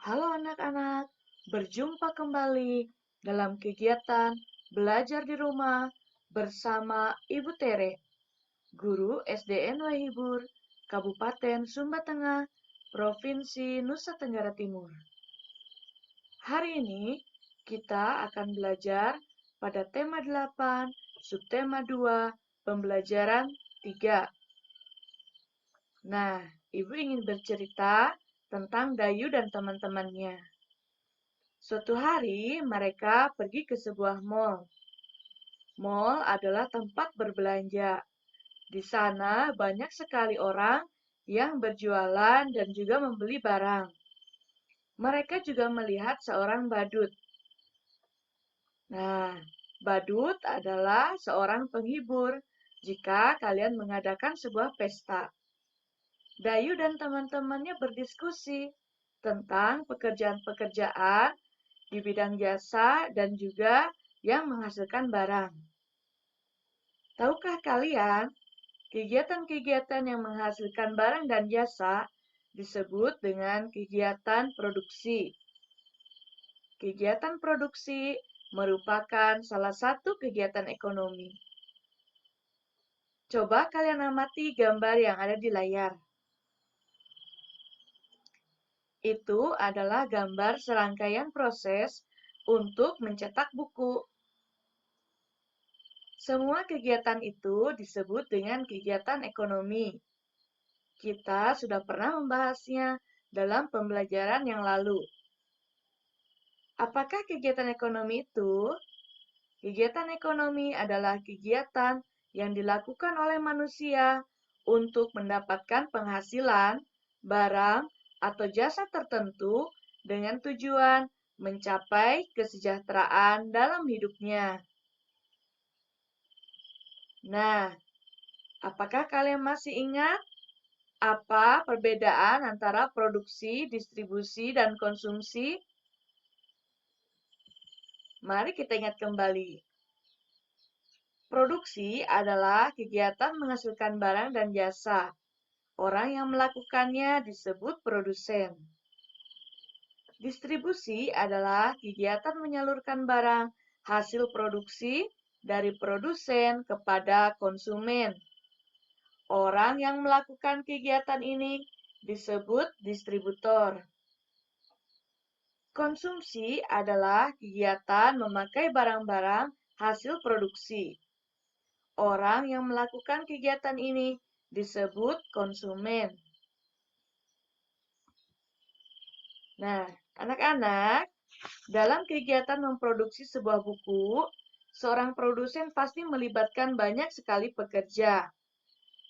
Halo anak-anak, berjumpa kembali dalam kegiatan belajar di rumah bersama Ibu Tere, Guru SDN Wahibur, Kabupaten Sumba Tengah, Provinsi Nusa Tenggara Timur. Hari ini kita akan belajar pada tema 8, subtema 2, pembelajaran 3. Nah, Ibu ingin bercerita tentang Dayu dan teman-temannya. Suatu hari, mereka pergi ke sebuah mall. Mall adalah tempat berbelanja. Di sana banyak sekali orang yang berjualan dan juga membeli barang. Mereka juga melihat seorang badut. Nah, badut adalah seorang penghibur jika kalian mengadakan sebuah pesta. Dayu dan teman-temannya berdiskusi tentang pekerjaan-pekerjaan di bidang jasa dan juga yang menghasilkan barang. Tahukah kalian, kegiatan-kegiatan yang menghasilkan barang dan jasa disebut dengan kegiatan produksi. Kegiatan produksi merupakan salah satu kegiatan ekonomi. Coba kalian amati gambar yang ada di layar. Itu adalah gambar serangkaian proses untuk mencetak buku. Semua kegiatan itu disebut dengan kegiatan ekonomi. Kita sudah pernah membahasnya dalam pembelajaran yang lalu. Apakah kegiatan ekonomi itu? Kegiatan ekonomi adalah kegiatan yang dilakukan oleh manusia untuk mendapatkan penghasilan, barang, atau jasa tertentu dengan tujuan mencapai kesejahteraan dalam hidupnya. Nah, apakah kalian masih ingat apa perbedaan antara produksi, distribusi, dan konsumsi? Mari kita ingat kembali. Produksi adalah kegiatan menghasilkan barang dan jasa. Orang yang melakukannya disebut produsen. Distribusi adalah kegiatan menyalurkan barang hasil produksi dari produsen kepada konsumen. Orang yang melakukan kegiatan ini disebut distributor. Konsumsi adalah kegiatan memakai barang-barang hasil produksi. Orang yang melakukan kegiatan ini disebut konsumen. Nah, anak-anak, dalam kegiatan memproduksi sebuah buku, seorang produsen pasti melibatkan banyak sekali pekerja.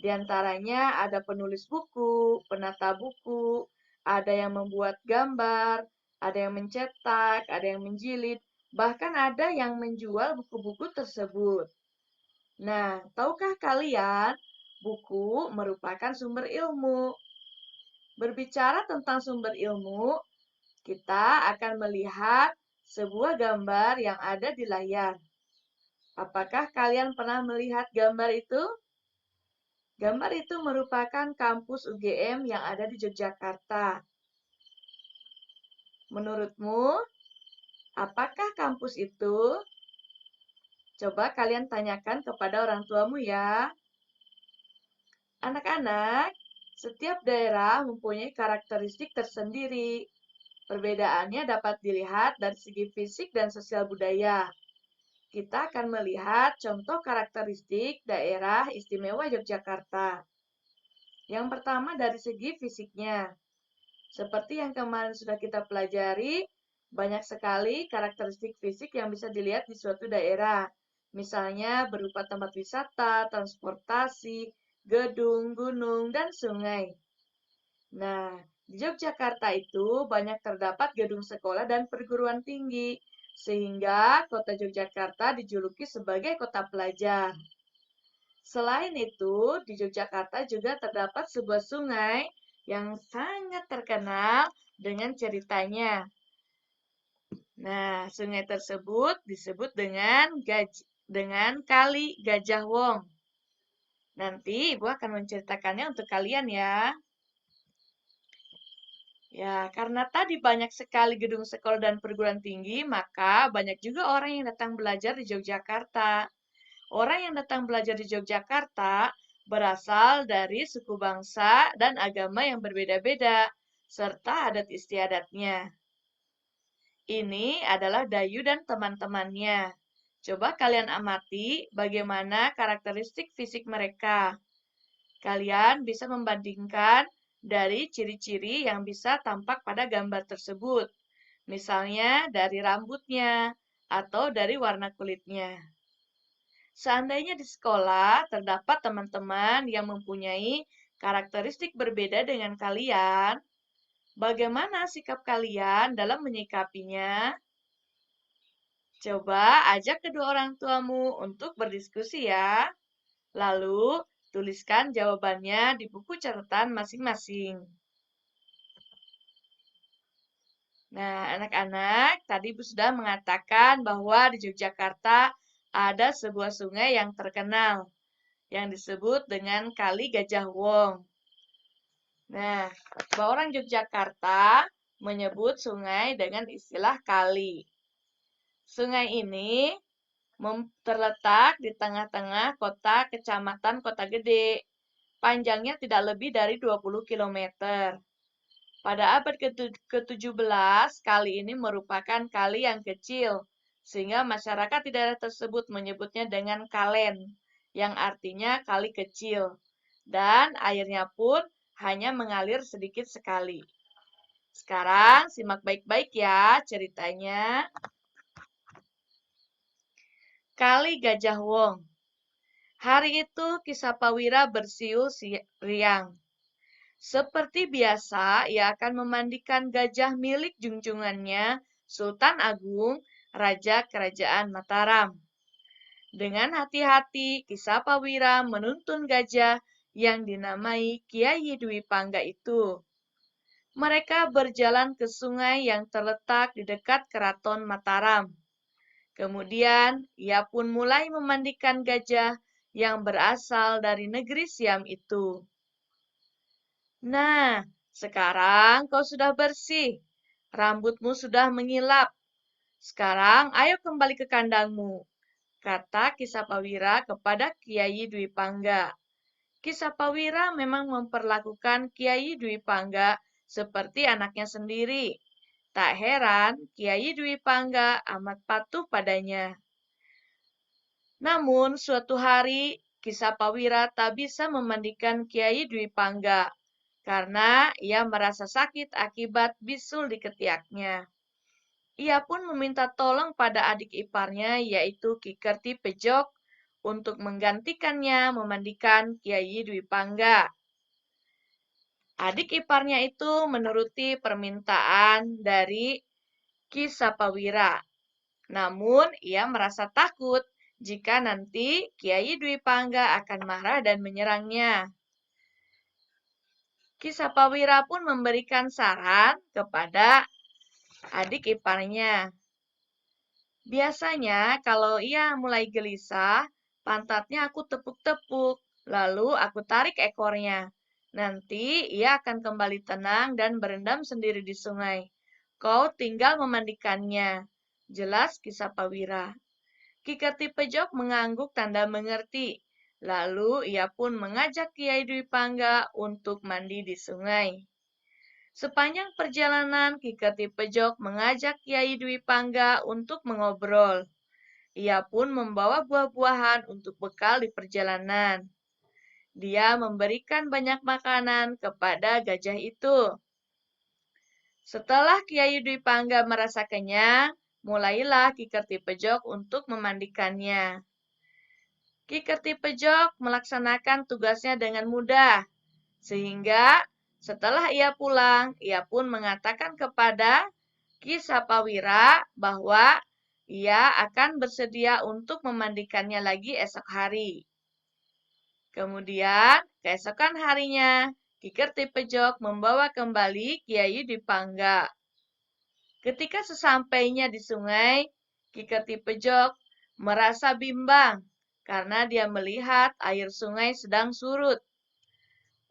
Di antaranya ada penulis buku, penata buku, ada yang membuat gambar, ada yang mencetak, ada yang menjilid, bahkan ada yang menjual buku-buku tersebut. Nah, tahukah kalian, buku merupakan sumber ilmu. Berbicara tentang sumber ilmu, kita akan melihat sebuah gambar yang ada di layar. Apakah kalian pernah melihat gambar itu? Gambar itu merupakan kampus UGM yang ada di Yogyakarta. Menurutmu, apakah kampus itu? Coba kalian tanyakan kepada orang tuamu ya. Anak-anak, setiap daerah mempunyai karakteristik tersendiri. Perbedaannya dapat dilihat dari segi fisik dan sosial budaya. Kita akan melihat contoh karakteristik daerah istimewa Yogyakarta. Yang pertama dari segi fisiknya. Seperti yang kemarin sudah kita pelajari, banyak sekali karakteristik fisik yang bisa dilihat di suatu daerah. Misalnya berupa tempat wisata, transportasi, gedung, gunung, dan sungai. Nah, di Yogyakarta itu banyak terdapat gedung sekolah dan perguruan tinggi, sehingga kota Yogyakarta dijuluki sebagai kota pelajar. Selain itu, di Yogyakarta juga terdapat sebuah sungai yang sangat terkenal dengan ceritanya. Nah, sungai tersebut disebut dengan Kali Gajah Wong. Nanti Ibu akan menceritakannya untuk kalian ya. Ya, karena tadi banyak sekali gedung sekolah dan perguruan tinggi, maka banyak juga orang yang datang belajar di Yogyakarta. Orang yang datang belajar di Yogyakarta berasal dari suku bangsa dan agama yang berbeda-beda, serta adat istiadatnya. Ini adalah Dayu dan teman-temannya. Coba kalian amati bagaimana karakteristik fisik mereka. Kalian bisa membandingkan dari ciri-ciri yang bisa tampak pada gambar tersebut. Misalnya dari rambutnya atau dari warna kulitnya. Seandainya di sekolah terdapat teman-teman yang mempunyai karakteristik berbeda dengan kalian, bagaimana sikap kalian dalam menyikapinya? Coba ajak kedua orang tuamu untuk berdiskusi ya. Lalu, tuliskan jawabannya di buku catatan masing-masing. Nah, anak-anak, tadi Ibu sudah mengatakan bahwa di Yogyakarta ada sebuah sungai yang terkenal, yang disebut dengan Kali Gajah Wong. Nah, orang Yogyakarta menyebut sungai dengan istilah kali. Sungai ini terletak di tengah-tengah kota kecamatan Kota Gede. Panjangnya tidak lebih dari 20 kilometer. Pada abad ke-17, kali ini merupakan kali yang kecil, sehingga masyarakat di daerah tersebut menyebutnya dengan kalen, yang artinya kali kecil. Dan airnya pun hanya mengalir sedikit sekali. Sekarang simak baik-baik ya ceritanya. Kali Gajah Wong. Hari itu Kisapawira bersiul riang. Seperti biasa, ia akan memandikan gajah milik junjungannya, Sultan Agung, Raja Kerajaan Mataram. Dengan hati-hati, Kisapawira menuntun gajah yang dinamai Kiai Dwi Pangga itu. Mereka berjalan ke sungai yang terletak di dekat keraton Mataram. Kemudian, ia pun mulai memandikan gajah yang berasal dari negeri Siam itu. Nah, sekarang kau sudah bersih. Rambutmu sudah mengilap. Sekarang ayo kembali ke kandangmu, kata Kisapawira kepada Kiai Dwi Pangga. Kisapawira memang memperlakukan Kiai Dwi Pangga seperti anaknya sendiri. Tak heran Kiai Dwi Pangga amat patuh padanya. Namun suatu hari Kisapawira tak bisa memandikan Kiai Dwi Pangga karena ia merasa sakit akibat bisul di ketiaknya. Ia pun meminta tolong pada adik iparnya yaitu Ki Kerti Pejok untuk menggantikannya memandikan Kiai Dwi Pangga. Adik iparnya itu menuruti permintaan dari Ki Sapawira. Namun ia merasa takut jika nanti Kiai Dwi Pangga akan marah dan menyerangnya. Ki Sapawira pun memberikan saran kepada adik iparnya. Biasanya kalau ia mulai gelisah, pantatnya aku tepuk-tepuk, lalu aku tarik ekornya. Nanti ia akan kembali tenang dan berendam sendiri di sungai. Kau tinggal memandikannya. Jelas Ki Sapawira. Ki Kertipejok mengangguk tanda mengerti. Lalu ia pun mengajak Kiai Dwi Pangga untuk mandi di sungai. Sepanjang perjalanan, Ki Kertipejok mengajak Kiai Dwi Pangga untuk mengobrol. Ia pun membawa buah-buahan untuk bekal di perjalanan. Dia memberikan banyak makanan kepada gajah itu. Setelah Kiai Dwi Pangga merasa kenyang, mulailah Ki Kertipejok untuk memandikannya. Ki Kertipejok melaksanakan tugasnya dengan mudah, sehingga setelah ia pulang, ia pun mengatakan kepada Ki Sapawira bahwa ia akan bersedia untuk memandikannya lagi esok hari. Kemudian, keesokan harinya, Ki Kertipejok membawa kembali Kiai Dwi Pangga. Ketika sesampainya di sungai, Ki Kertipejok merasa bimbang karena dia melihat air sungai sedang surut.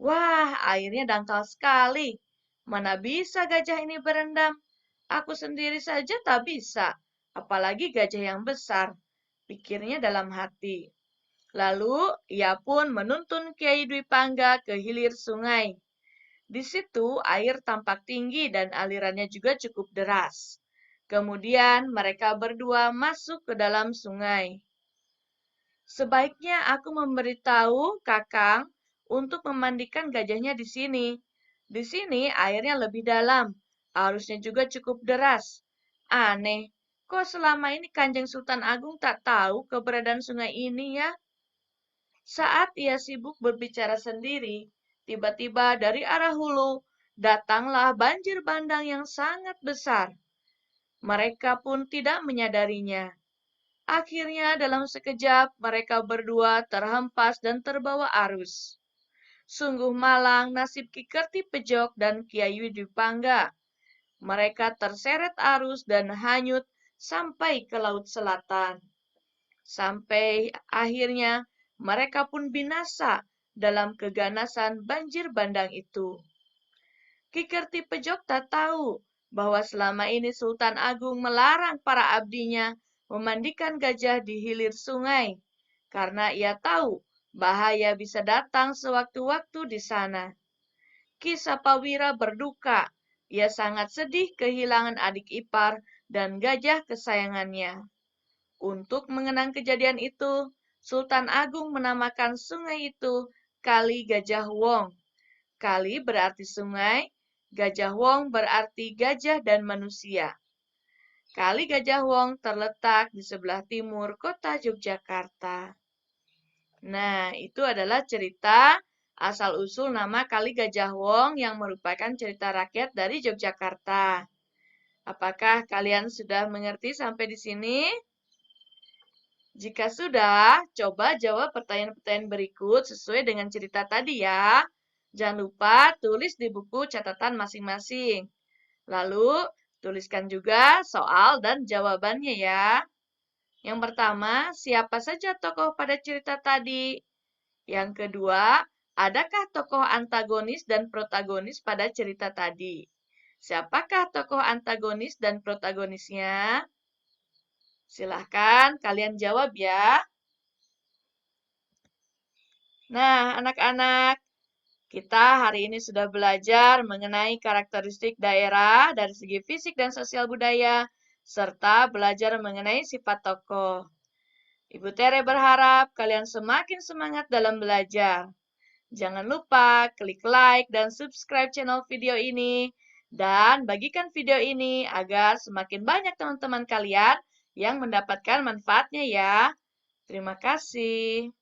Wah, airnya dangkal sekali. Mana bisa gajah ini berendam? Aku sendiri saja tak bisa, apalagi gajah yang besar, pikirnya dalam hati. Lalu ia pun menuntun Kiai Dwi Pangga ke hilir sungai. Di situ air tampak tinggi dan alirannya juga cukup deras. Kemudian mereka berdua masuk ke dalam sungai. Sebaiknya aku memberitahu Kakang untuk memandikan gajahnya di sini. Di sini airnya lebih dalam, arusnya juga cukup deras. Aneh, kok selama ini Kanjeng Sultan Agung tak tahu keberadaan sungai ini ya? Saat ia sibuk berbicara sendiri, tiba-tiba dari arah hulu datanglah banjir bandang yang sangat besar. Mereka pun tidak menyadarinya. Akhirnya dalam sekejap mereka berdua terhempas dan terbawa arus. Sungguh malang nasib Ki Kerti Pejok dan Kiai Widipangga. Mereka terseret arus dan hanyut sampai ke Laut Selatan. Sampai akhirnya mereka pun binasa dalam keganasan banjir bandang itu. Ki Kerti Pejok tak tahu bahwa selama ini Sultan Agung melarang para abdinya memandikan gajah di hilir sungai, karena ia tahu bahaya bisa datang sewaktu-waktu di sana. Ki Sapawira berduka, ia sangat sedih kehilangan adik ipar dan gajah kesayangannya. Untuk mengenang kejadian itu, Sultan Agung menamakan sungai itu Kali Gajah Wong. Kali berarti sungai, Gajah Wong berarti gajah dan manusia. Kali Gajah Wong terletak di sebelah timur kota Yogyakarta. Nah, itu adalah cerita asal-usul nama Kali Gajah Wong yang merupakan cerita rakyat dari Yogyakarta. Apakah kalian sudah mengerti sampai di sini? Jika sudah, coba jawab pertanyaan-pertanyaan berikut sesuai dengan cerita tadi ya. Jangan lupa tulis di buku catatan masing-masing. Lalu, tuliskan juga soal dan jawabannya ya. Yang pertama, siapa saja tokoh pada cerita tadi? Yang kedua, adakah tokoh antagonis dan protagonis pada cerita tadi? Siapakah tokoh antagonis dan protagonisnya? Silahkan kalian jawab ya. Nah, anak-anak, kita hari ini sudah belajar mengenai karakteristik daerah dari segi fisik dan sosial budaya, serta belajar mengenai sifat tokoh. Ibu Tere berharap kalian semakin semangat dalam belajar. Jangan lupa klik like dan subscribe channel video ini, dan bagikan video ini agar semakin banyak teman-teman kalian yang mendapatkan manfaatnya ya. Terima kasih.